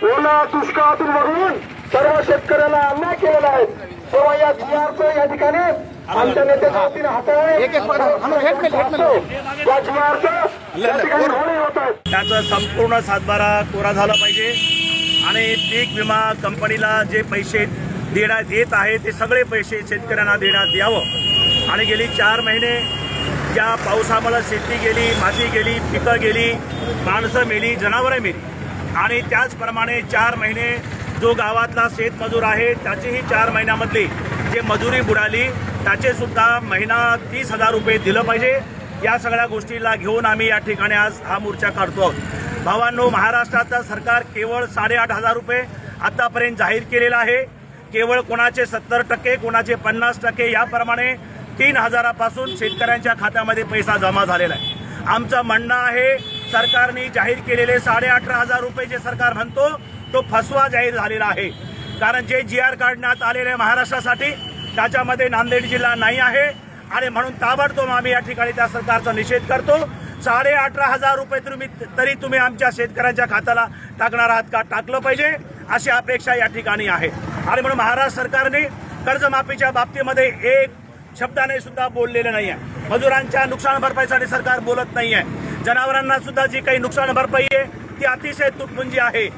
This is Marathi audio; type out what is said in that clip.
ओला दुष्काळातून वरून सर्व शेतकऱ्याला अन्याय केलेला आहे, तेव्हा या जीआरचं या ठिकाणी आमच्या नेत्याच्या वतीने हाताळणे या जीआरचं या ठिकाणी होणे होत आहे। त्याचा संपूर्ण सातबारा कोरा झाला पाहिजे आणि पीक विमा कंपनीला जे पैसे देण्यात येत आहे ते सगळे पैसे शेतकऱ्यांना देण्यात यावं। आणि गेली 4 महिने या पावसामुळे शेती गेली, माती गेली, पिकं गेली, माणसं मेली, जनावरं मेली आणि त्याचप्रमाणे 4 महिने जो गावातला शेतमजूर आहे त्याचीही 4 महिन्यामधली जे मजुरी बुडाली त्याचे सुद्धा महिना 30,000 रुपये दिलं पाहिजे। या सगळ्या गोष्टीला घेऊन आम्ही या ठिकाणी आज हा मोर्चा काढतो आहोत। भावांनो, महाराष्ट्राचं सरकार केवळ 8,500 रुपये आतापर्यंत जाहीर केलेला आहे। केवळ कोणाचे 70%, कोणाचे 50%, याप्रमाणे 3,000 पासून शेतकऱ्यांच्या खात्यामध्ये पैसा जमा झालेला आहे। आमचं म्हणणं आहे सरकारने जाहीर केलेले 18,500 रुपये जे सरकार म्हणतो तो फसवा जाहीर झालेला आहे। कारण जे जीआर काढण्यात आलेले महाराष्ट्रासाठी त्याच्यामध्ये नांदेड जिल्हा नाही आहे आणि म्हणून ताबडतोब आम्ही या ठिकाणी त्या सरकारचा निषेध करतो। 18,500 रुपये तरी तुम्ही आमच्या शेतकऱ्यांच्या खात्याला टाकणार आहात का? टाकलं पाहिजे अशी अपेक्षा या ठिकाणी आहे। आणि म्हणून महाराष्ट्र सरकारने कर्जमाफीच्या बाबतीमध्ये एक शब्दाने सुद्धा बोललेलं नाही आहे। मजुरांच्या नुकसान भरपाईसाठी सरकार बोलत नाही आहे। जनावरांना सुद्धा जी काही नुकसान भरपाई आहे ती अतिशय तुटपुंजी आहे।